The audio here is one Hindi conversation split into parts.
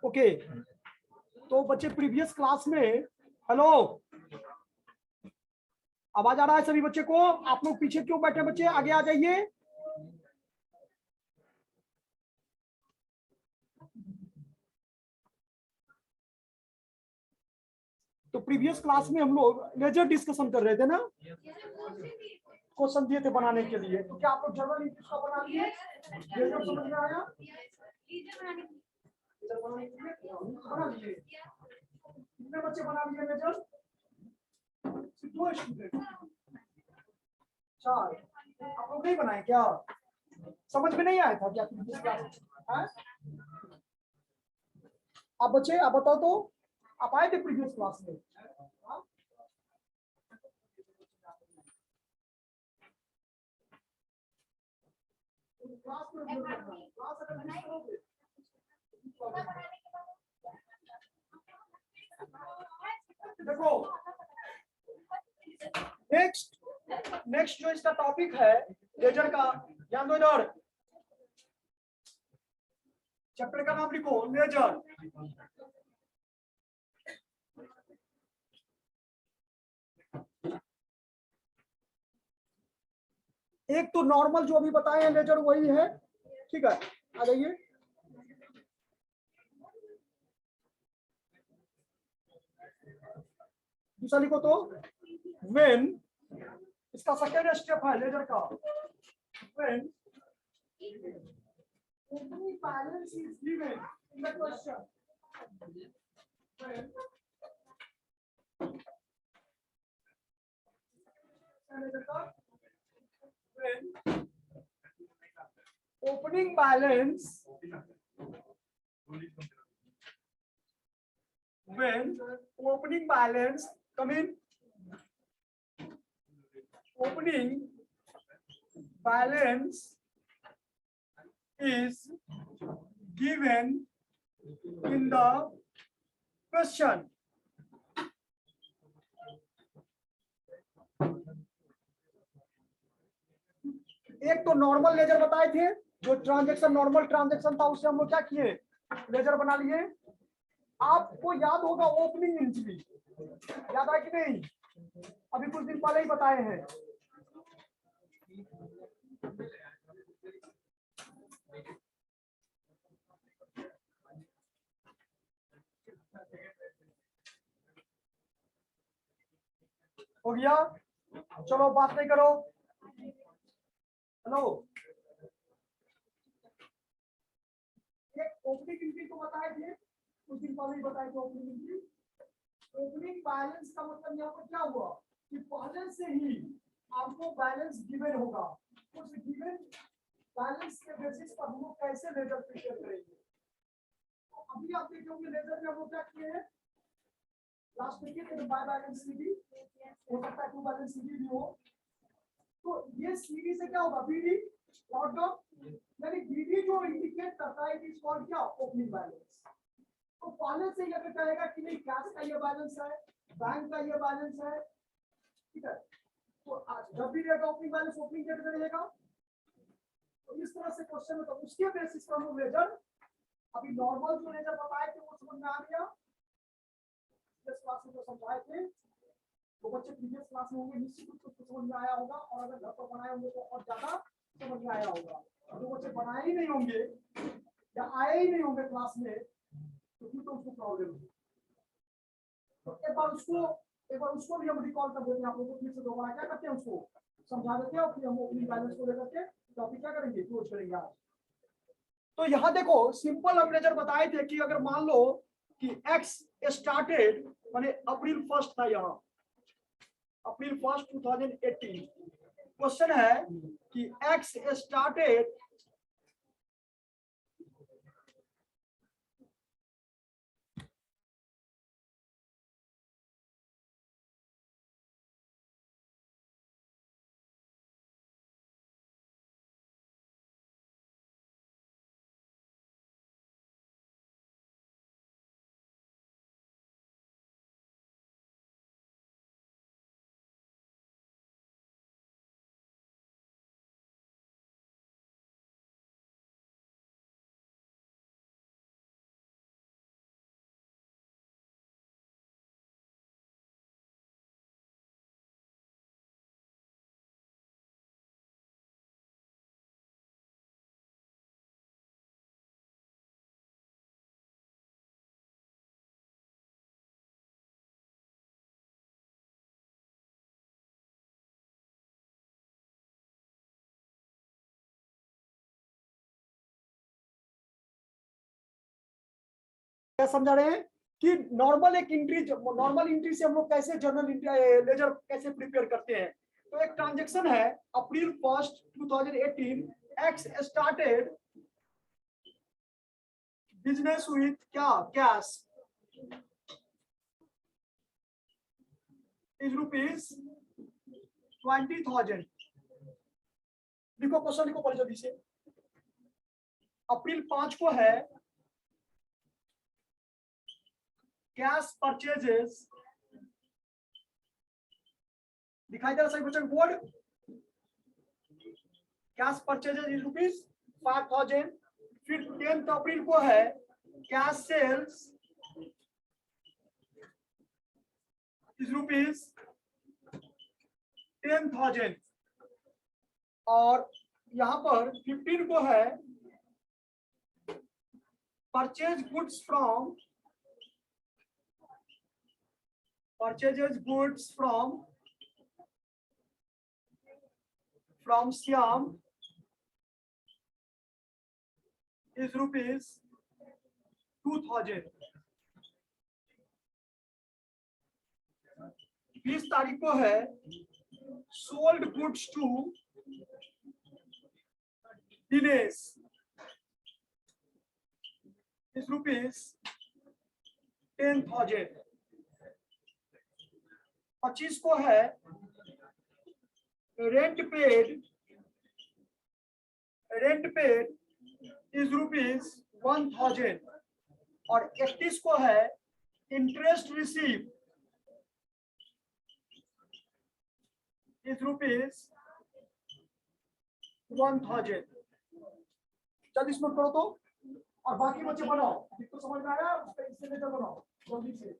ओके, तो बच्चे प्रीवियस क्लास में, हेलो, आवाज आ रहा है सभी बच्चे को? आप लोग पीछे क्यों बैठे बच्चे, आगे आ जाइए। तो प्रीवियस क्लास में हम लोग लेजर डिस्कशन कर रहे थे ना, क्वेश्चन दिए थे बनाने के लिए। तो क्या आप लोग जर्नल इंग्लिश का बना लिए? लेजर समझ में आया? बना लिए? कितने बच्चे बना लिए लेजर? 2 स्टूडेंट, 4। आप लोग नहीं बनाए क्या? समझ में नहीं आया था क्या प्रीवियस क्लास? आप बच्चे आप बताओ तो, आप आए थे प्रीवियस क्लास में? देखो, नेक्स्ट जो इसका टॉपिक है लेजर का, ध्यान दो इधर। चैप्टर का नाम लिखो, लेजर। एक तो नॉर्मल जो अभी बताए हैं लेजर वही है, ठीक है, आ जाइए। दूसरा लिखो तो व्हेन, इसका सेकेंड स्टेप है लेजर का, when opening balance is given in the question, when opening balance, when opening balance come in, opening balance is given in the question. एक तो नॉर्मल लेजर बताए थे, जो ट्रांजैक्शन नॉर्मल ट्रांजैक्शन था उससे हम लोग क्या किए, लेजर बना लिए। आपको याद होगा ओपनिंग एंट्री, याद है कि नहीं? अभी कुछ दिन पहले ही बताए हैं। हो गया, चलो बात नहीं करो। हेलो, एक ओपनिंग एंट्री को बताए थे, कुछ दिन पहले ही बताए थे ओपनिंग एंट्री। ओपनिंग बैलेंस का मतलब यहाँ पर क्या हुआ कि पहले से ही आपको बैलेंस गिवन होगा, उस गिवन बैलेंस के बेसिस पर हम लोग कैसे लेजर प्रिपेयर करेंगे। तो अभी आप देखोगे लेजर में हम लोग क्या किए हैं, लास्ट में किए बाय बैलेंस सीडी, हो सकता है टू बैलेंस सीडी भी हो। तो ये सीडी से क्या होगा, बीडी आउटकम, यानी बीडी जो इंडिकेट करता है इट इज कॉल्ड क्या, ओपनिंग बैलेंस। तो पहले से ही अगर कहेगा कि नहीं कैश का ये बैलेंस है, बैंक का ये बैलेंस है, ठीक है, तो जब भी रहेगा ओपनिंग बैलेंस ओपनिंग डेट में रहेगा। तो इस तरह से क्वेश्चन है, तो उसके बेसिस पर हम लेजर, अभी नॉर्मल जो लेजर बताए थे वो समझ में आ गया, इस क्लास में जो समझाए थे वो बच्चे प्रीवियस क्लास में होंगे, निश्चित रूप से समझ में आया होगा, और अगर घर पर बनाए होंगे तो और ज्यादा समझ में आया होगा। जो बच्चे बनाए ही नहीं होंगे या आए ही नहीं होंगे क्लास में, तो फिर तो उसको प्रॉब्लम है। तो एक बार उसको भी हम रिकॉल कर देते हैं, आप लोगों को फिर से दोबारा क्या करते हैं, उसको समझा देते हैं, और फिर हम ओपनिंग बैलेंस को लेकर के टॉपिक क्या करेंगे, क्लोज करेंगे आज। तो यहाँ देखो सिंपल हम लेजर बताए थे कि अगर मान लो कि एक्स स्टार्टेड, माने अप्रैल 1 था, यहाँ अप्रैल 1, 2018। क्वेश्चन है कि एक्स स्टार्टेड क्या समझा रहे हैं कि नॉर्मल एंट्री से हम लोग कैसे जर्नल लेजर कैसे प्रिपेयर करते हैं। तो एक ट्रांजैक्शन है अप्रैल 1, 2018 एक्स स्टार्टेड बिजनेस विथ क्या कैश इज ₹20,000। लिखो क्वेश्चन लिखो पढ़ जल्दी से। अप्रैल 5 को है कैश परचेजेस, दिखाई दे रहा सही बच्चों बोर्ड, कैश परचेजेस इज ₹5,000। फिर 10 अप्रैल को है कैश सेल्स इज ₹10,000। और यहां पर 15 को है purchase goods from Shyam is ₹2,000। 20 तारीख को है sold goods to Dinesh is ₹10,000। 25 को है रेंट पेड इज ₹1,000। और 31 को है इंटरेस्ट रिसीव इज ₹1,000। चल इसमें करो तो, और बाकी बच्चे बनाओ जिसको समझ में आया उसका इससे लेकर बनाओ जल्दी से।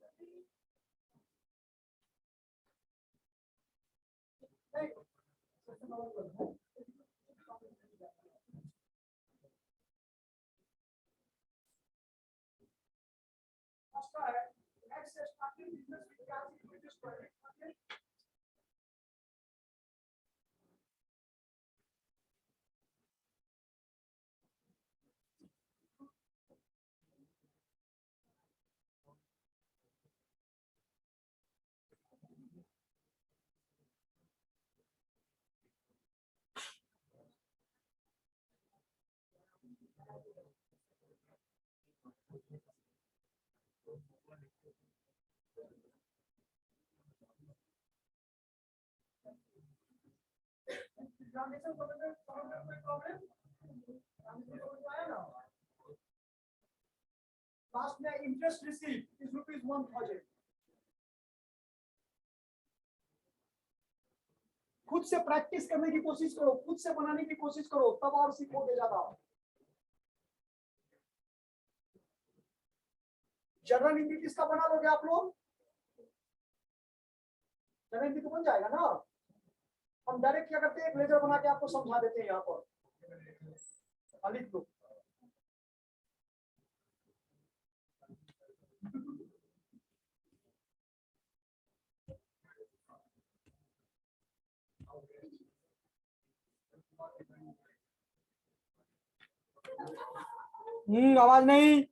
लास्ट में इंटरेस्ट रिसीव इज ₹1,000। खुद से प्रैक्टिस करने की कोशिश करो, खुद से बनाने की कोशिश करो, तब और सीखोगे ज्यादा। जनरल एंट्री किसका बना लोगे आप लोग? जनरल एंट्री तो बन जाएगा ना। हम डायरेक्ट क्या करते हैं, एक लेजर बना के आपको समझा देते हैं यहाँ पर। लिख दो आवाज नहीं।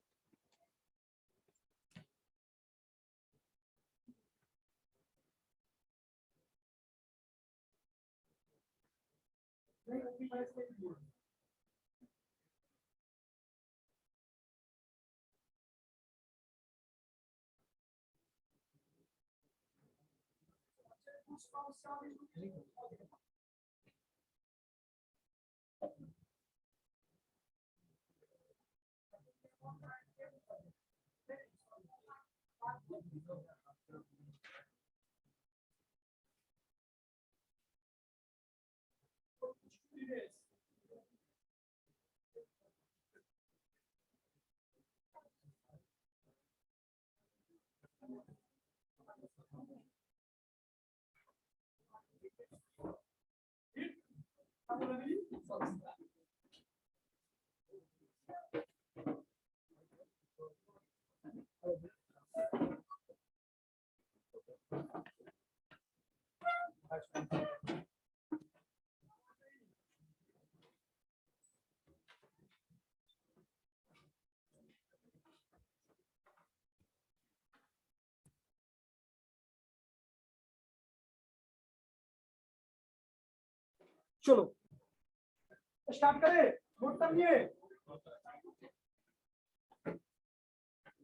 चलो स्टार्ट करें। नोट करिए,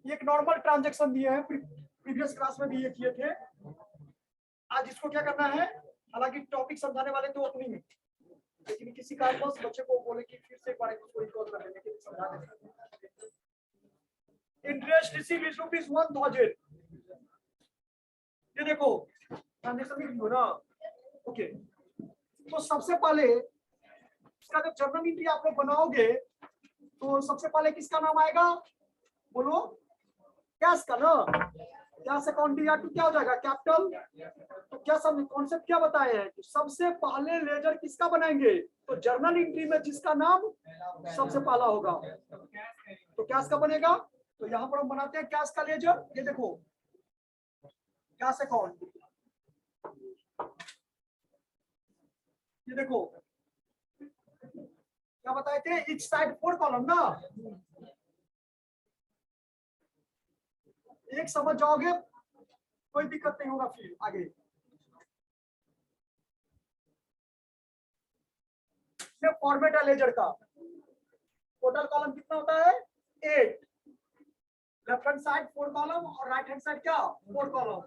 एक नॉर्मल ट्रांजैक्शन दिए हैं, प्रीवियस क्लास में भी ये किए थे। आज इसको क्या करना है, हालांकि टॉपिक समझाने वाले तो अपनी में, लेकिन किसी कारणवश बच्चे को बोले कि फिर से एक बार इसको रिकॉल कर लेने के लिए समझा देते। Interest receive is ₹1000। ये देखो ट्रांजैक्शन लिख लो ना। ओके, तो सबसे पहले इसका जब जर्नल एंट्री आप लोग बनाओगे तो सबसे पहले किसका नाम आएगा, बोलो, कैश का ना। कैश अकाउंट या टू क्या हो जाएगा, कैपिटल। तो क्या सब कॉन्सेप्ट क्या बताए हैं, तो सबसे पहले लेजर किसका बनाएंगे, तो जर्नल एंट्री में जिसका नाम सबसे पहला होगा तो कैश का बनेगा। तो यहाँ पर हम बनाते हैं कैश का लेजर। ये देखो कैश अकाउंट, ये देखो क्या बताए थे, इच साइड 4 कॉलम ना। एक समझ जाओगे कोई दिक्कत नहीं होगा फिर आगे। ये फॉर्मेट है लेजर का। टोटल कॉलम कितना होता है, 8। लेफ्ट हैंड साइड 4 कॉलम और राइट हैंड साइड क्या, 4 कॉलम।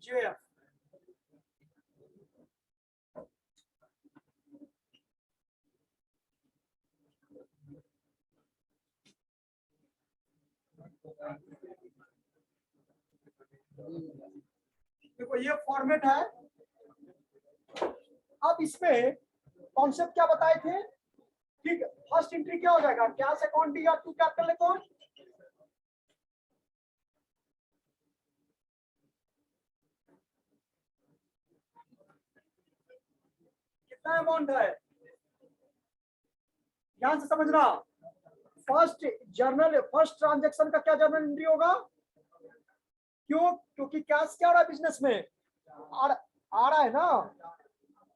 JF देखो ये फॉर्मेट है। अब इसमें कॉन्सेप्ट क्या बताए थे, ठीक। फर्स्ट एंट्री क्या हो जाएगा, कैश अकाउंट या टू कैपिटल अकाउंट। कितना अमाउंट है, ध्यान से समझना। फर्स्ट जर्नल, फर्स्ट ट्रांजैक्शन का क्या जर्नल एंट्री होगा, क्यों, क्योंकि कैश क्या हो रहा है बिजनेस में, आ रहा है ना,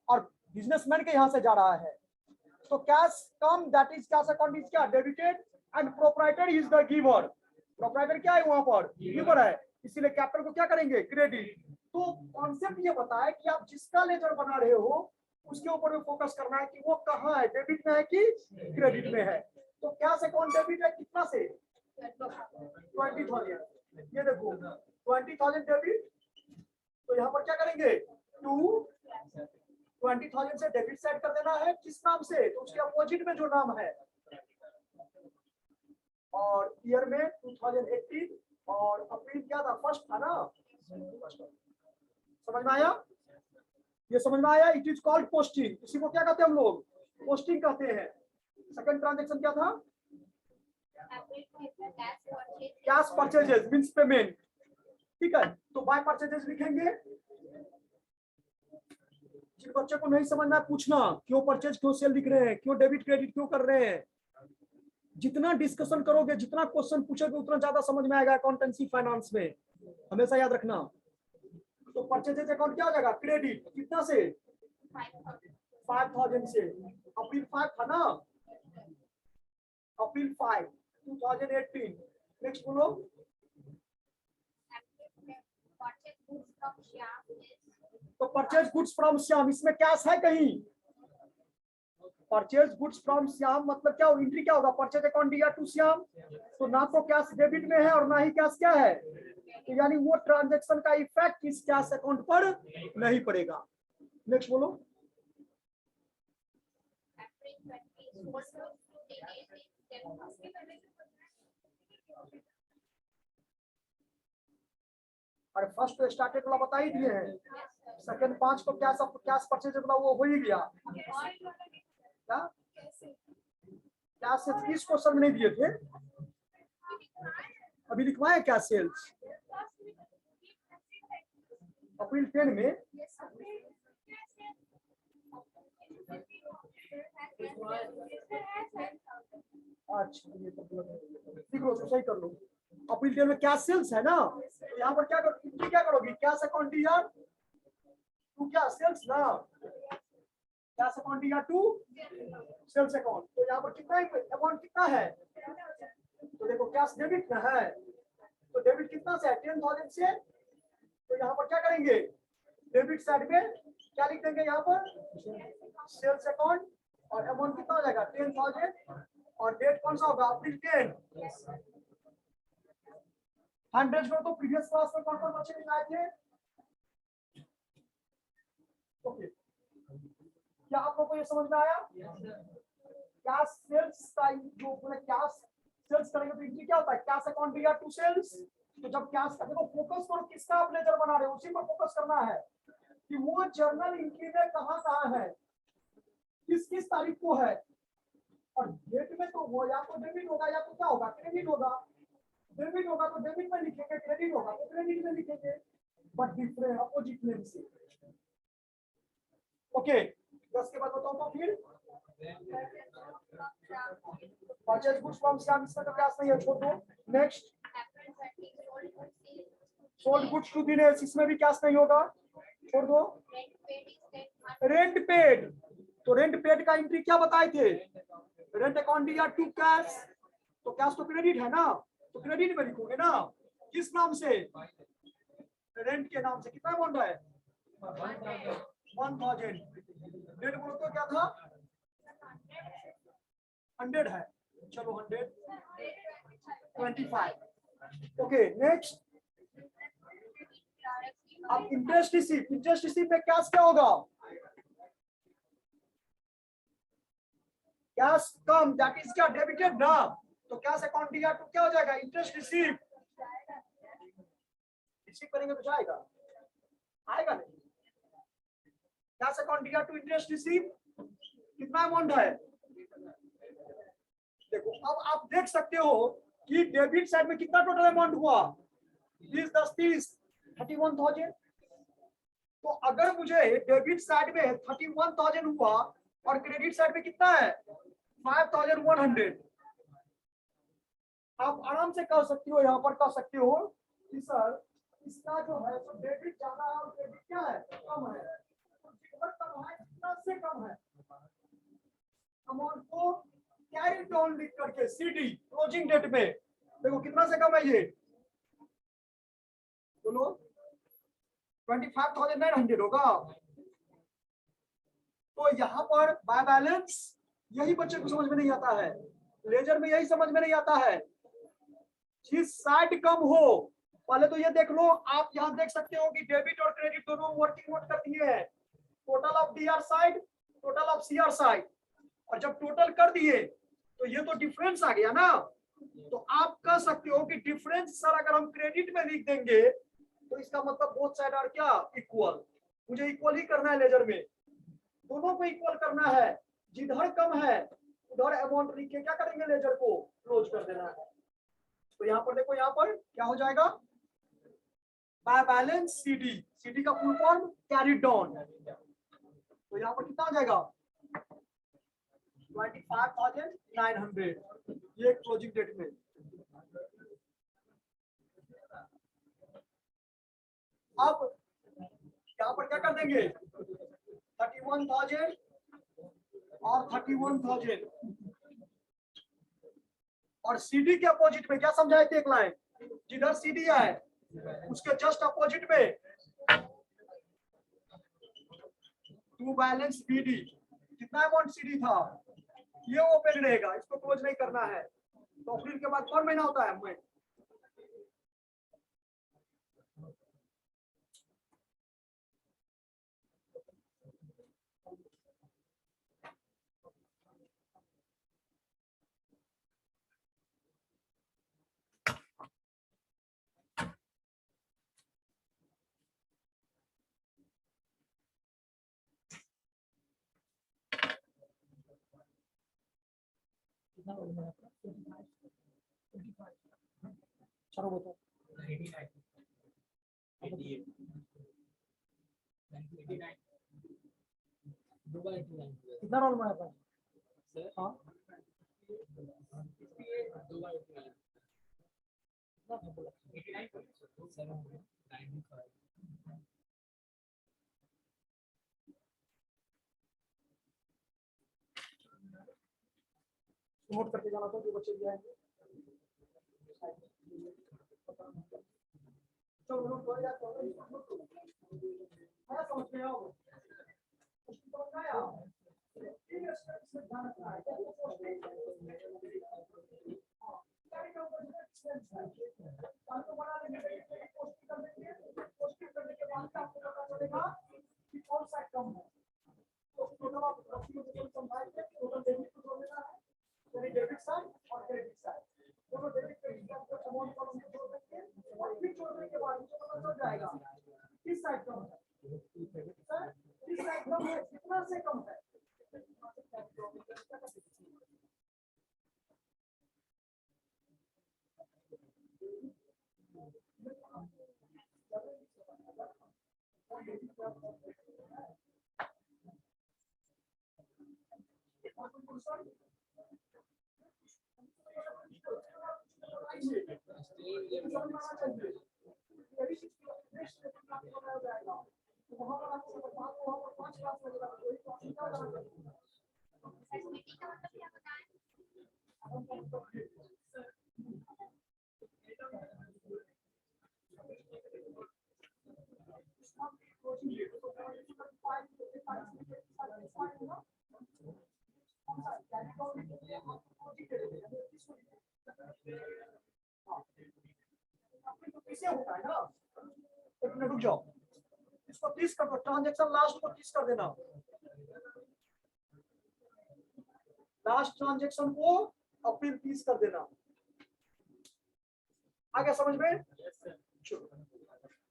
और बिजनेसमैन के यहां से जा रहा है। तो cash come, that is cash account is क्या, debited, and proprietor is the giver. Proprietor क्या है वहां पर, गिवर है, इसीलिए कैपिटल को क्या करेंगे, क्रेडिट। तो कॉन्सेप्ट ये बताया कि आप जिसका लेजर बना रहे हो उसके ऊपर भी फोकस करना है कि वो कहाँ है, डेबिट में है कि क्रेडिट में है। तो कैश अकाउंट डेबिट है कितना से, 20,000। ये देखो 20,000 डेबिट, तो यहाँ पर क्या करेंगे, 20,000 से डेबिट साइड कर देना है, किस नाम से, तो उसके अपोजिट में जो नाम है। और ईयर में 2018, और अप्रैल क्या था, फर्स्ट था ना। समझ में आया, ये समझ में आया। इट इज कॉल्ड पोस्टिंग, इसी को क्या कहते हैं हम लोग, पोस्टिंग कहते हैं। सेकंड ट्रांजैक्शन क्या था, कैश परचेजेस मींस पेमेंट, ठीक है। तो बाय परचेजेस लिखेंगे। जिन बच्चे को नहीं समझना पूछना, क्यों परचेज, क्यों सेल लिख रहे हैं, क्यों डेबिट क्रेडिट क्यों कर रहे हैं। जितना डिस्कशन करोगे, जितना क्वेश्चन पूछोगे, उतना ज्यादा समझ में आएगा अकाउंटेंसी फाइनेंस में, हमेशा याद रखना। तो परचेजेस अकाउंट क्या हो जाएगा, क्रेडिट, कितना से, 5,000 से। अप्रैल 5 था ना, अप्रैल 5 2018। नेक्स्ट बोलो, तो परचेज गुड्स फ्रॉम श्याम, इसमें कैश है कहीं, परचेज गुड्स फ्रॉम श्याम मतलब क्या, एंट्री क्या होगा, परचेज अकाउंट या टू श्याम। तो ना तो कैश डेबिट में है और ना ही कैश क्या है, तो यानी वो ट्रांजैक्शन का इफेक्ट इस कैश अकाउंट पर नहीं पड़ेगा। नेक्स्ट बोलो, अरे फर्स्ट तो स्टार्टेड वाला बता ही दिए हैं, सेकंड 5 को क्या सब कैश परचेज वाला वो हो ही गया। क्या क्या सिर्फ इस क्वेश्चन में नहीं दिए थे, अभी लिखवाए क्या सेल्स, अप्रैल 10 में। अच्छा ये तो ठीक लो, सही कर लो। अप्रैल 10 में क्या सेल्स है ना, तो यहाँ पर क्या करोगी, क्या करोगी, कैश अकाउंट या टू क्या सेल्स ना। कैश अकाउंट दिया टू सेल्स अकाउंट। तो यहाँ पर कितना अमाउंट कितना है, तो देखो कैश डेबिट में है, तो डेबिट कितना से है 10,000 से। तो यहाँ पर क्या करेंगे, डेबिट साइड में क्या लिख देंगे, यहाँ पर सेल्स अकाउंट, और अमाउंट कितना हो जाएगा 10,000, और डेट कौन सा होगा अप्रैल 10। 100 को तो प्रीवियस क्लास में कौन कौन बच्चे आए थे। ओके, क्या आप लोगों को ये समझ में आया, क्या सेल्स का जो क्या सेल्स करेंगे तो एंट्री क्या होता है, कैश अकाउंट दिया टू सेल्स। तो जब कैश का देखो फोकस करो, किसका आप लेजर बना रहे हो उसी पर फोकस करना है कि वो जर्नल एंट्री में कहां है, किस किस तारीख को है, और डेट में तो वो या तो डेबिट होगा या तो क्या होगा क्रेडिट होगा। डेबिट होगा तो डेबिट में लिखेंगे, क्रेडिट होगा तो क्रेडिट में लिखेंगे, बट डिफरेंट अपोजिट नेम से। ओके, 10 के बाद बताओ तो फिर परचेज गुड्स फ्रॉम श्याम, इसका तो क्लास नहीं है, छोड़ दो। Next sold goods to Dinesh, इसमें भी क्लास नहीं होगा, छोड़ दो। रेंट पेड, तो रेंट पेड का एंट्री क्या बताए थे, रेंट अकाउंट दिया टू कैश, तो कैश तो क्रेडिट है ना, तो क्रेडिट में लिखोगे ना, किस नाम से, रेंट के नाम से। कितना अमाउंट है 1,000, डेट बोलो तो क्या था 100 है, चलो 125। ओके नेक्स्ट, अब इंटरेस्ट रिसीव, इंटरेस्ट रिसीव में कैश क्या होगा, कैश कम दैट इज क्या डेबिटेड ना, तो कैश अकाउंट दिया तो क्या हो जाएगा इंटरेस्ट रिसीव, रिसीव करेंगे तो जाएगा, आएगा नहीं। कैश अकाउंट दिया टू इंटरेस्ट रिसीव, कितना अमाउंट है, देखो अब आप देख सकते हो कि डेबिट साइड में कितना टोटल अमाउंट हुआ 20 10 30 31,000। तो अगर मुझे डेबिट साइड में 31,000 हुआ और क्रेडिट साइड में कितना है 5,100, आप आराम से कह सकते हो, यहाँ पर कह सकते हो कि सर इसका जो है तो डेबिट ज्यादा है और क्रेडिट क्या है कम है, तो जितना कम है कितना से कम है, अमाउंट को कैरी डाउन लिख करके सीडी क्लोजिंग डेट में देखो कितना से कम है ये, बोलो 25,900 होगा। तो यहाँ पर बाय बैलेंस यही बच्चे को समझ में नहीं आता है, लेजर में यही समझ में नहीं आता है, जिस साइड कम हो, पहले तो ये देख लो, आप यहाँ देख सकते हो कि डेबिट और क्रेडिट दोनों वर्किंग नोट कर दिए हैं, total of DR side total of CR side, और जब टोटल कर दिए तो ये तो डिफरेंस आ गया ना, तो आप कह सकते हो कि डिफरेंस सर अगर हम क्रेडिट में लिख देंगे तो इसका मतलब बोथ साइड आर क्या इक्वल, मुझे इक्वल ही करना है, लेजर में दोनों को इक्वल करना है, जिधर कम है उधर अमाउंट लिख के क्या करेंगे लेजर को क्लोज कर देना है। तो यहाँ पर देखो, यहाँ पर क्या हो जाएगा बाय बैलेंस सीडी, सीडी का फुल फॉर्म कैरी डाउन, तो यहाँ पर कितना हो जाएगा 25,900 ये क्लोजिंग डेट में। अब यहाँ पर क्या कर देंगे 31,000 और 31,000, और सीडी के अपोजिट में क्या समझाए थे एक लाइन, जिधर सीडी है उसके जस्ट अपोजिट में टू बैलेंस बीडी, कितना अमाउंट सीडी था ये ओपन रहेगा, इसको क्लोज नहीं करना है। तो अप्रैल के बाद कौन महीना होता है मई, चलो बताओ 88 कितना रोल में आता है, हाँ नोट करके जाना तो जो बच्चे भी आएंगे। चलो नोट कर यार, आया समझ में आओ उसको तो आया इन स्टेप्स में ध्यान रखना है। क्या पोस्टिंग तो बना लेंगे, पोस्टिंग कर देंगे। पोस्टिंग करने के बाद आपको पता चलेगा कि कौन सा कम है। तो टोटल आप टोटल संभाल के टोटल डेबिट को जोड़ देना है, यानी डेबिट साइड और क्रेडिट साइड दोनों डेबिट क्रेडिट का अमाउंट को हम जोड़ देंगे और फिर जोड़ने के बाद मुझे पता चल जाएगा किस साइड कम है। सर किस साइड कम है, कितना से कम है। होता है ना, एक मिनट रुक जाओ, इसको 30 कर दो, ट्रांजेक्शन लास्ट को 30 कर देना, लास्ट ट्रांजेक्शन को अप्रैल 30 कर देना। आगे समझ में?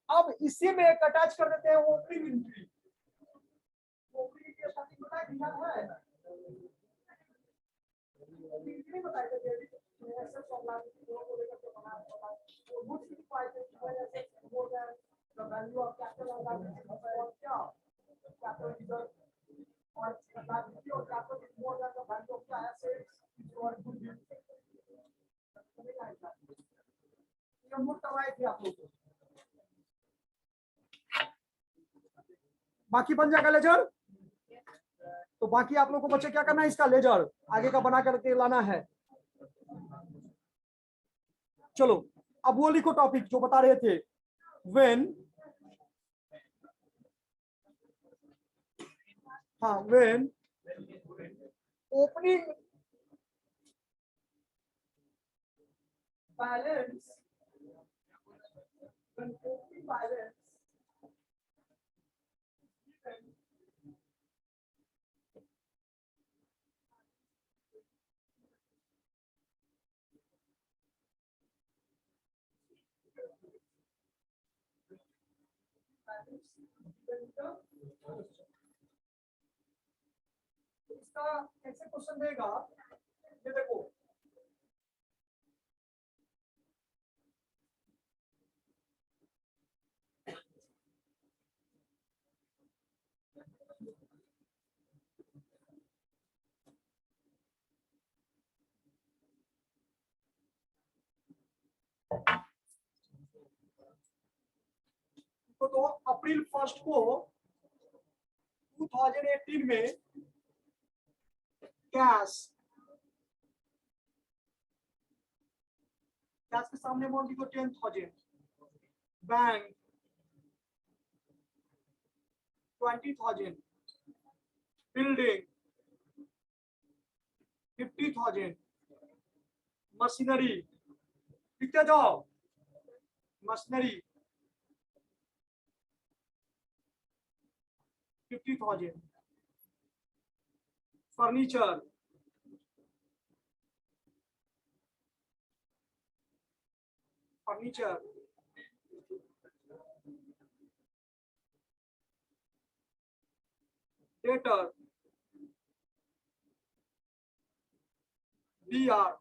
अब इसी में एक अटैच कर देते हैं opening entry. Opening entry starting पता है क्या है? नहीं बताया था डेबिट ऐसे फॉर्मूला को लेकर के बना है। वो गुड्स की प्राइस ऐसे हो गया, द वैल्यू ऑफ कैपिटल और क्या कैपिटल रिजर्व और लायबिलिटी और capital is more than the value of the assets और गुड ये नोट करवाए थे आप लोग। बाकी बन जाएगा लेजर। तो बाकी आप लोग को बच्चे क्या करना है, इसका लेजर आगे का बना करके लाना है। चलो अब वो लिखो टॉपिक जो बता रहे थे। When when opening balance, when opening balance इसका कैसे क्वेश्चन देगा, ये देखो तो अप्रैल 1 को 2018 में कैश के सामने अमाउंट लिखो 10,000, बैंक 20,000, बिल्डिंग 50,000, मशीनरी लिखते जाओ, machinery 50,000, furniture 50,000, debtor BR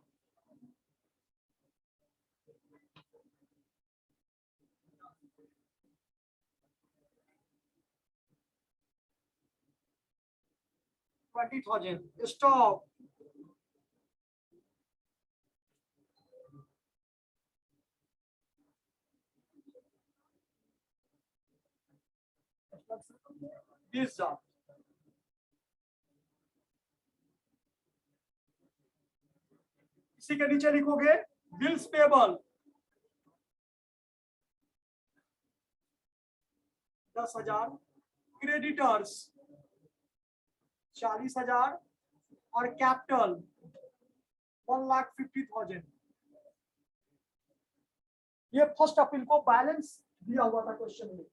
20,000, stock 20,000, इसी के नीचे लिखोगे बिल्स पेबल 10,000, क्रेडिटर्स 40,000 और कैपिटल 1,50,000। ये फर्स्ट अप्रैल को बैलेंस दिया हुआ था क्वेश्चन में।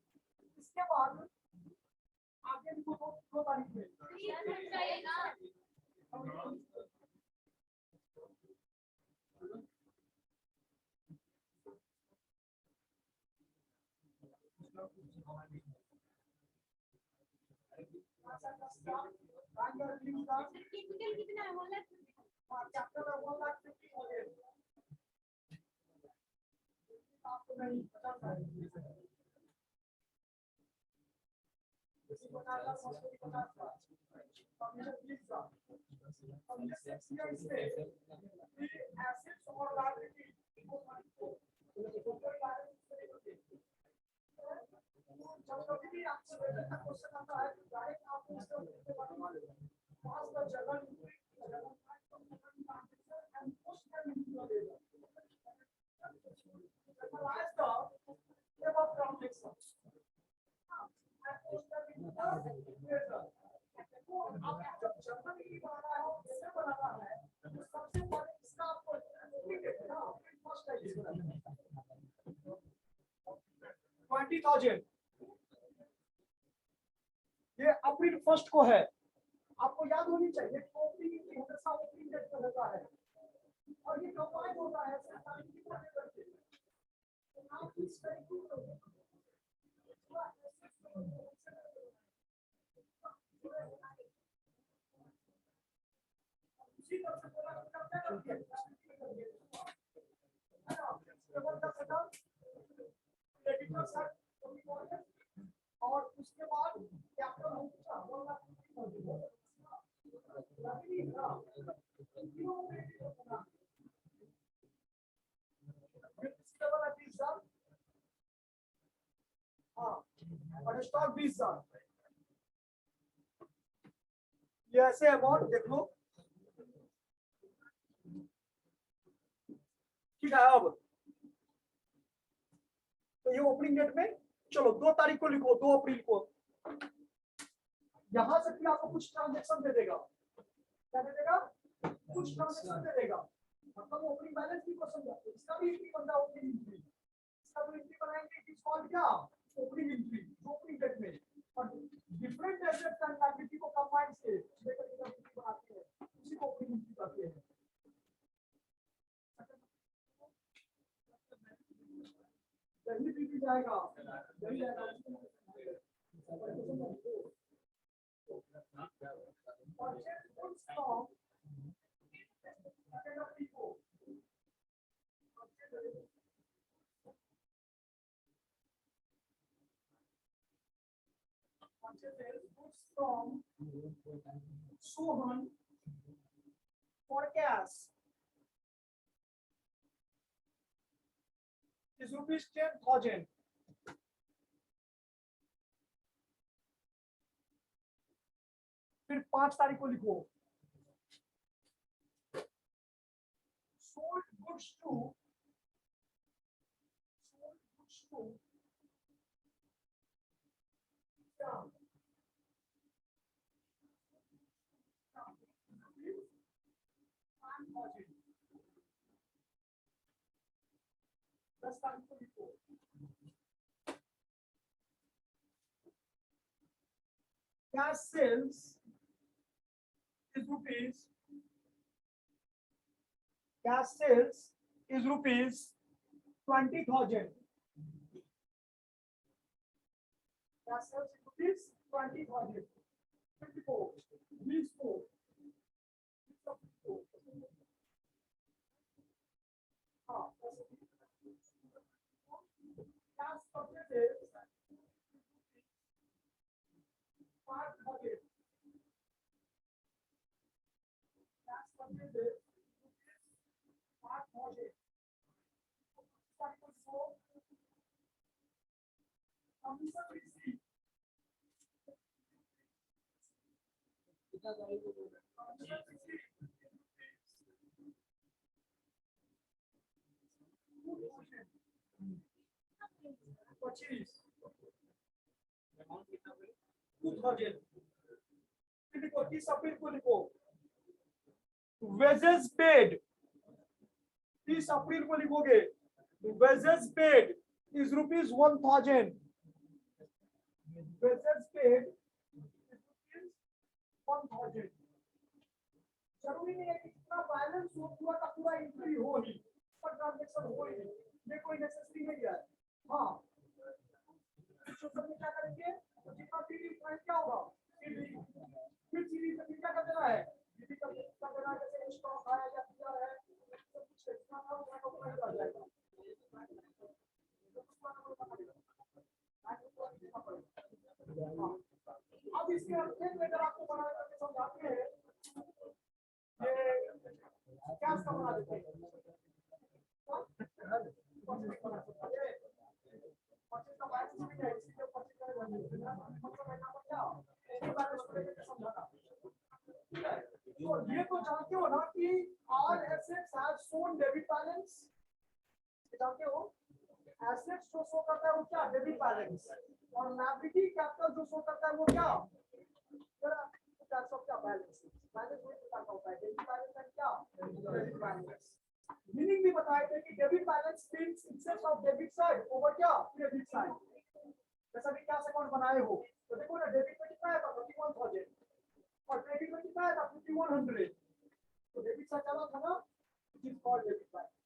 इसके बाद आगे लिखो 2 तारीख में कितना है बोला कैपिटल 1,50,000 आपको नहीं पता था। ये अप्रैल 1 को है। आपको याद होनी चाहिए ओपनिंग हमेशा ओपनिंग डेट पे होता है और ये कंबाइन होता है और उसके बाद कैपिटल और स्टॉक 20,000। ये ऐसे अमाउंट देख लो ठीक है। अब तो ये ओपनिंग डेट में चलो 2 तारीख को लिखो 2 अप्रैल को। यहां से भी आपको कुछ ट्रांजेक्शन दे देगा। क्या दे देगा? कुछ ट्रांजेक्शन दे देगा। मतलब ओपनिंग बैलेंस भी क्वेश्चन है, इसका भी एंट्री बनता है ओपनिंग एंट्री। इसका भी एंट्री बनाएंगे इट इज कॉल्ड क्या? Opening entry. ओपनिंग डेट में और डिफरेंट एसेट्स एंड लायबिलिटी को कंबाइन से लेकर के एंट्री बनाते हैं, उसी को ओपनिंग एंट्री कहते हैं। जल्दी भी जाएगा जल्दी जाएगा। From Sohan forecast is rupees 10,000. फिर 5 तारीख को लिखो sold goods to cash sales is rupees 20,000. Cash sales is rupees 20,000. 54. These 4. Cash purchases 5,000. Cash purchases 5,000. Commission receipt. 25 2000 लिखो 30 अप्रैल को लिखो वेजेस पेड 30 अप्रैल को लिखोगे wages paid is rupees 1000 wages paid is rupees 1000 जरूरी नहीं है कि कितना बैलेंस हो पूरा का पूरा एंट्री हो ही पर ट्रांजैक्शन हो ही ये कोई नेसेसिटी नहीं है हाँ तो सबने क्या करेंगे तो जितना सीडी प्राइस क्या होगा सीडी फिर सीडी से क्या कर देना है सीडी का देना जैसे स्टॉक आया या किया है सब कुछ कितना था वो प्राइस आ जाएगा अब इसके अगर आपको बना करके समझाते हैं ये क्या समझा देते हैं ये तो जानते हो ना कि all assets have shown debit balance जानते हो assets जो शो करता है वो क्या डेबिट बैलेंस और liability कैपिटल जो शो करता है वो क्या क्या बैलेंस बैलेंस वही बताता होता है डेबिट बैलेंस एंड क्या क्रेडिट बैलेंस मीनिंग भी बताए थे कि debit balance means excess of debit side over क्या क्रेडिट साइड जैसा कि कैश अकाउंट बनाए हो तो देखो ना डेबिट में कितना आया था 31000 और क्रेडिट में कितना आया था 5100 तो डेबिट साइड चला था ना it is called debit balance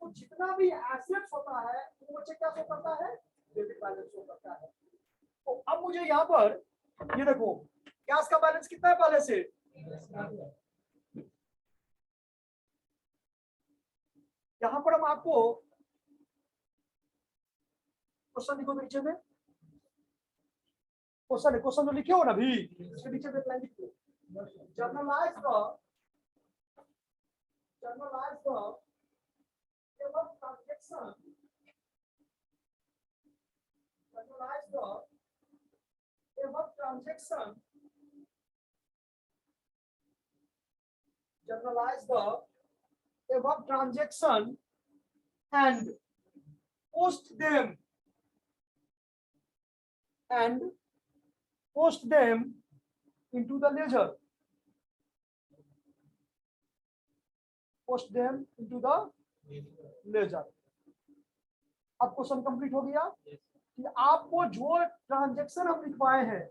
तो जितना भी एसेट्स होता है वो मुझे क्या शो करता है डेबिट बैलेंस शो करता है तो अब मुझे यहाँ पर ये देखो कैश का बैलेंस कितना है पहले से यहाँ पर हम आपको क्वेश्चन लिखो नीचे में क्वेश्चन जो लिखे हो ना भी इसके नीचे में लाइन लिखो generalized the transaction generalize the above transaction and post them into the ledger. Post them into the ledger. अब क्वेश्चन कंप्लीट हो गया कि आपको जो ट्रांजैक्शन हम लिखवाए हैं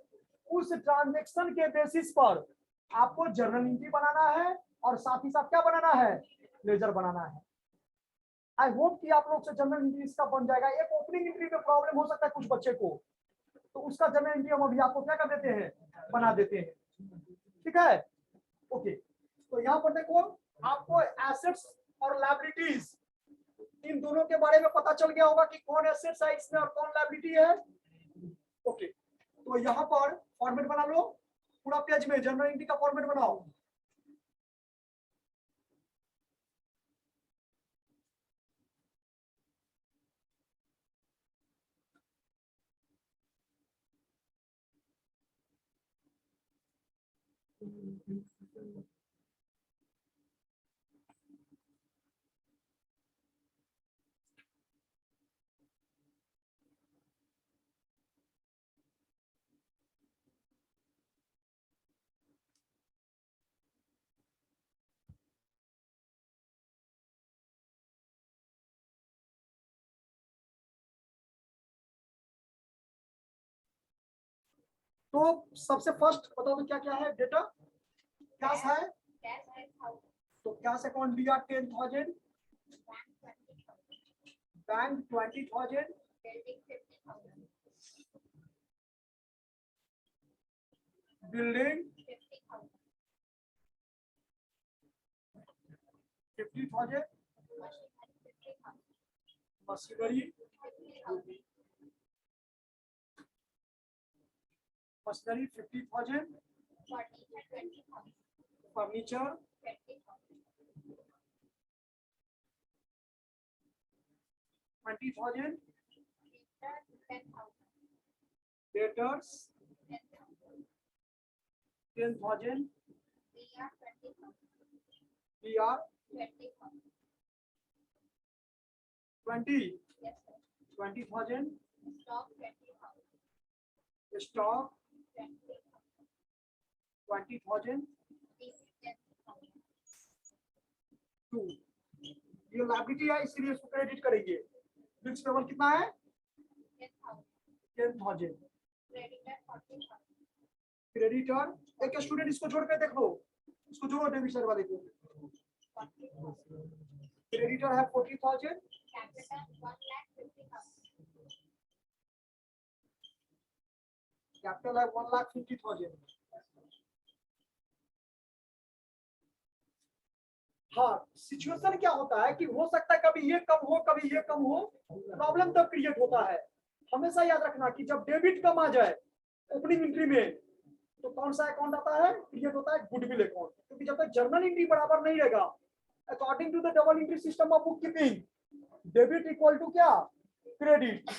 उस ट्रांजैक्शन के बेसिस पर आपको जर्नल एंट्री बनाना है और साथ ही साथ क्या बनाना है लेजर बनाना है आई होप कि आप लोग से जर्नल एंट्री इसका बन जाएगा एक ओपनिंग एंट्री में प्रॉब्लम हो सकता है कुछ बच्चे को तो उसका जर्नल एंट्री हम अभी आपको क्या कर देते हैं बना देते हैं ठीक है ओके तो यहाँ पर देखो आपको एसेट्स और लायबिलिटीज इन दोनों के बारे में पता चल गया होगा कि कौन एसेट्स है इसमें और कौन लायबिलिटी है ओके तो यहाँ पर फॉर्मेट बना लो पूरा पेज में जर्नल एंट्री का फॉर्मेट बनाओ तो सबसे फर्स्ट बताओ तो क्या क्या है डेटा कैश है तो cash account B R 10,000 bank 20,000 building 50,000 machinery machinery 50,000 furniture 20,000 debtors 10,000 PR 20 20,000 stock 20,000, stock 20,000, 20,000 DC 10,000, 2 ये लायबिलिटी है इसलिए इसको क्रेडिट करेंगे। बिल्स पेबल कितना है 10,000, 10,000 creditor 40,000, क्रेडिटर एक स्टूडेंट इसको जोड़ के देख लो, इसको जोड़ो डेबिट साइड वाले को। 40,000, क्रेडिटर है 40,000 capital 1,50,000, कैपिटल है 1,50,000। हाँ सिचुएशन क्या होता है कि हो सकता है कभी ये कम हो कभी ये कम हो, प्रॉब्लम तब क्रिएट होता है। हमेशा याद रखना कि जब डेबिट कम आ जाए ओपनिंग एंट्री में तो कौन सा अकाउंट आता है, क्रिएट होता है गुडविल अकाउंट, क्योंकि जब तक जर्नल एंट्री बराबर नहीं रहेगा according to the double entry system of book keeping, debit equal to क्या credit,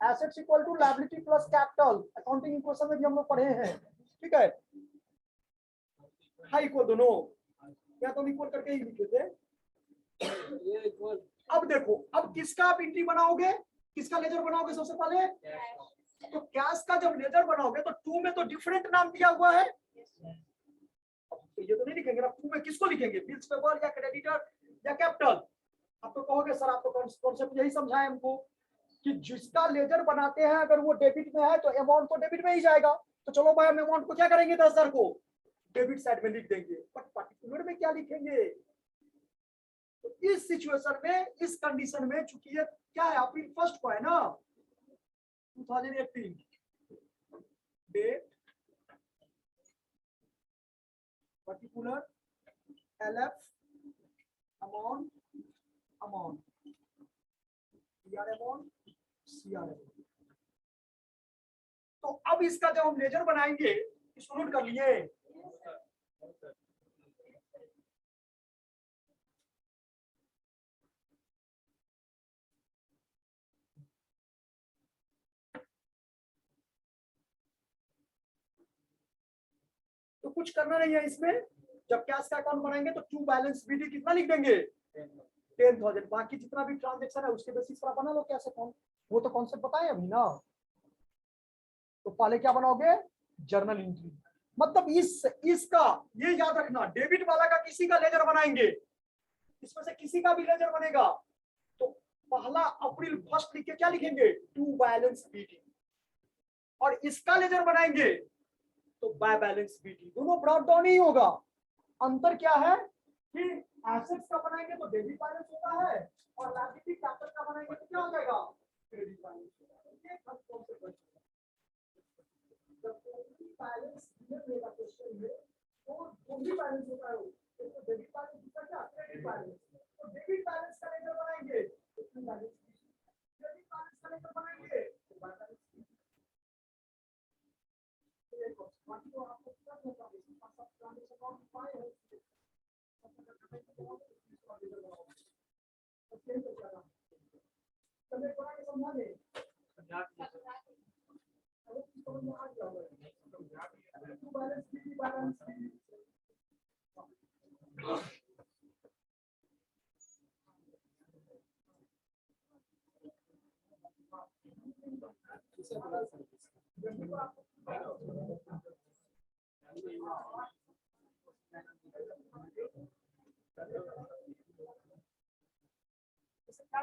assets equal to liability plus capital, accounting equation में भी हम लोग पढ़े हैं, ठीक है। हाई इक्वल दोनों या तो इक्वल करके ही लिखे थे। अब देखो अब किसका आप एंट्री बनाओगे, किसका लेजर बनाओगे सबसे पहले, तो कैश का जब लेजर बनाओगे तो 2 में तो डिफरेंट नाम दिया हुआ है, तो ये तो नहीं लिखेंगे ना 2 में, किसको लिखेंगे बिल्स पेबल या क्रेडिटर या कैपिटल। आप तो कहोगे सर आप तो कॉन्सेप्ट यही समझाए हमको कि जिसका लेजर बनाते हैं अगर वो डेबिट में है तो अमाउंट तो डेबिट में ही जाएगा, तो चलो भाई हम अमाउंट को क्या करेंगे 10,000 को डेबिट साइड में लिख देंगे, बट पर्टिकुलर में क्या लिखेंगे। तो इस सिचुएशन में इस कंडीशन में चूंकि ये क्या है अप्रैल 1 को है ना 2018 date particular LF amount CR amount CR amount. तो अब इसका जब हम लेजर बनाएंगे इसको नोट कर लिए, तो कुछ करना नहीं है इसमें। जब कैश का अकाउंट बनाएंगे तो टू बैलेंस BD कितना लिख देंगे 10,000, बाकी जितना भी ट्रांजेक्शन है उसके बेसिस पर बना लो कैश अकाउंट, वो तो कॉन्सेप्ट बताए अभी ना। तो पहले क्या बनाओगे जर्नल एंट्री, मतलब इसका ये याद रखना डेबिट वाला का किसी का लेजर बनाएंगे, इसमें से किसी का भी लेजर बनेगा तो पहला अप्रैल 1 लिख के क्या लिखेंगे टू बैलेंस BD, और इसका लेजर बनाएंगे तो बाय बैलेंस BD, दोनों ब्रॉट डाउन ही होगा। अंतर क्या है कि एसेट्स का बनाएंगे तो डेबिट बैलेंस होता है और लायबिलिटी कैपिटल का बनाएंगे तो क्या हो जाएगा क्रेडिट बैलेंस होगा। ये कॉन्सेप्ट है। जब ओपनिंग बैलेंस दिया गया क्वेश्चन में तो जो भी बैलेंस होता है तो डेबिट बैलेंस होता है क्या क्रेडिट बैलेंस, तो डेबिट बैलेंस का लेजर बनाएंगे तो ओपनिंग बैलेंस, क्रेडिट बैलेंस का लेजर बनाएंगे तो बाय बैलेंस। बाकी तो आपको क्या होगा सब ट्रांजैक्शन अकाउंट पाए है समझा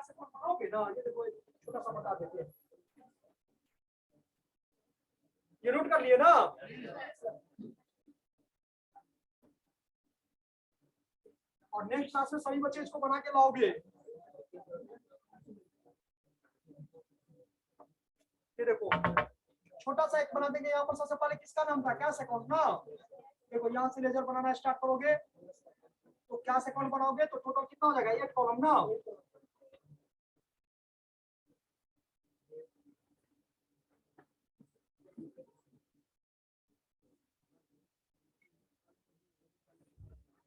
दे बनाओगे ना, ये देखो छोटा सा बता देते हैं, ये नोट कर लिए ना। और नेक्स्ट क्लास में सभी बच्चे इसको बना के लाओगे। ये देखो छोटा सा एक बना देंगे, यहाँ पर सबसे पहले किसका नाम था कैश अकाउंट ना, देखो यहाँ से लेजर बनाना स्टार्ट करोगे तो कैश अकाउंट बनाओगे तो टोटल कितना हो जाएगा 8 कॉलम ना,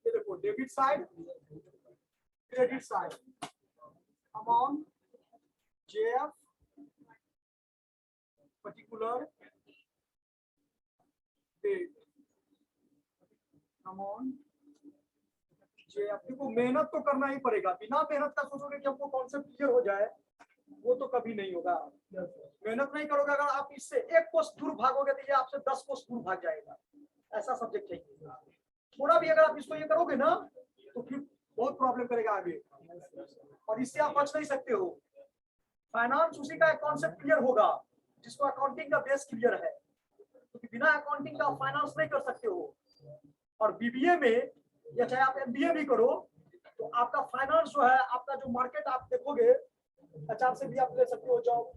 ये देखो debit side credit side amount JF particular date amount JF। देखो मेहनत तो करना ही पड़ेगा, बिना मेहनत का सोचोगे कि हमको कॉन्सेप्ट क्लियर हो जाए वो तो कभी नहीं होगा। मेहनत नहीं करोगे, अगर आप इससे एक कोस दूर भागोगे तो ये आपसे 10 कोस दूर भाग जाएगा। ऐसा सब्जेक्ट चाहिए। थोड़ा भी अगर आप इसको ये करोगे ना तो फिर बहुत प्रॉब्लम करेगा आगे, और इससे आप बच नहीं सकते हो। फाइनेंस उसी का कॉन्सेप्ट क्लियर होगा जिसको अकाउंटिंग का बेस क्लियर है, क्योंकि बिना अकाउंटिंग का फाइनेंस नहीं कर सकते हो। और बीबीए में या चाहे आप एमबीए भी करो तो आपका फाइनेंस जो है, आपका जो मार्केट आप देखोगे, एचआर से भी आप ले सकते हो जॉब,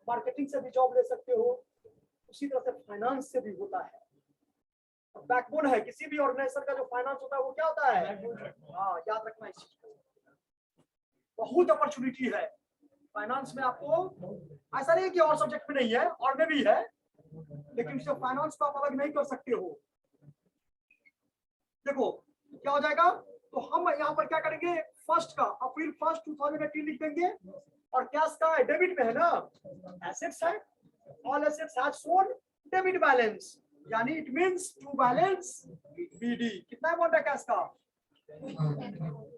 मार्केटिंग से भी जॉब ले सकते हो, उसी तरह से फाइनेंस से भी होता है। बैकबोन है किसी भी ऑर्गेनाइजेशन का, जो फाइनेंस होता है वो क्या होता है? हाँ, याद रखना इस चीज को। बहुत अपॉर्चुनिटी है फाइनेंस में आपको, ऐसा नहीं कि और सब्जेक्ट में नहीं है, और में भी है, लेकिन सिर्फ फाइनेंस को आप अलग नहीं कर सकते हो। देखो क्या हो जाएगा, तो हम यहाँ पर क्या करेंगे, फर्स्ट का अप्रैल 1 2018 लिख देंगे, और कैश का डेबिट में है ना, एसेट्स है, all assets has shown debit balance, यानी it means to balance BD. कितना अमाउंट है कैश का?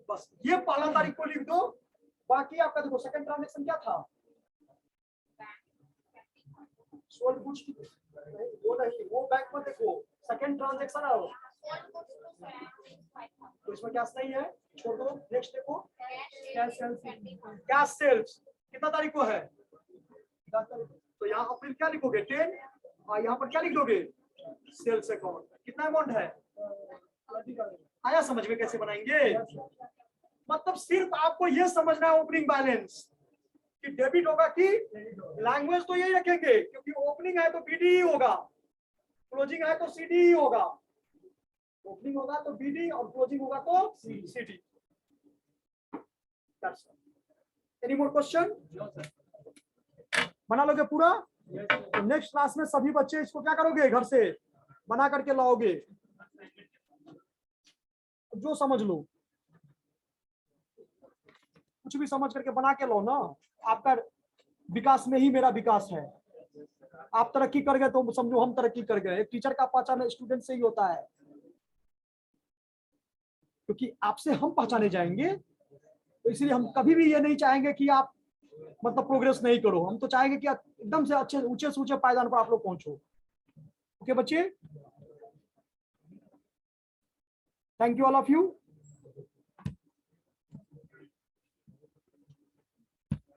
बस ये पहला तारीख को लिख दो। बाकी आपका देखो सेकंड ट्रांजैक्शन क्या था, सोल्ड गुड्स, वो नहीं, वो बैंक में देखो सेकंड ट्रांजैक्शन है, तो इसमें कैश नहीं है, छोड़ दो। नेक्स्ट देखो कैश सेल्स कितना तारीख को है? 10 तारीख। तो यहाँ अप्रैल क्या लिखोगे 10, और यहाँ पर क्या लिख दोगे सेल्स अकाउंट। कितना अमाउंट है? आया समझ में कैसे बनाएंगे? मतलब सिर्फ आपको ये समझना है ओपनिंग बैलेंस कि डेबिट होगा कि लैंग्वेज तो यही रखेंगे, क्योंकि ओपनिंग है तो बीडी ही होगा, क्लोजिंग है तो सीडी ही होगा। ओपनिंग होगा तो बीडी और क्लोजिंग होगा तो सीडी। Any more question? बना लोगे पूरा? तो नेक्स्ट क्लास में सभी बच्चे इसको क्या करोगे, घर से बना करके लाओगे, जो समझ लो, कुछ भी समझ करके बना के लो ना। आपका विकास में ही मेरा विकास है। आप तरक्की कर गए तो समझो हम तरक्की कर गए। एक टीचर का पहचान स्टूडेंट से ही होता है, क्योंकि आपसे हम पहचाने जाएंगे, तो इसलिए हम कभी भी ये नहीं चाहेंगे कि आप मतलब प्रोग्रेस नहीं करो। हम तो चाहेंगे कि एकदम से अच्छे ऊंचे से ऊंचे पायदान पर आप लोग पहुंचो। ओके बच्चे, thank you all of you.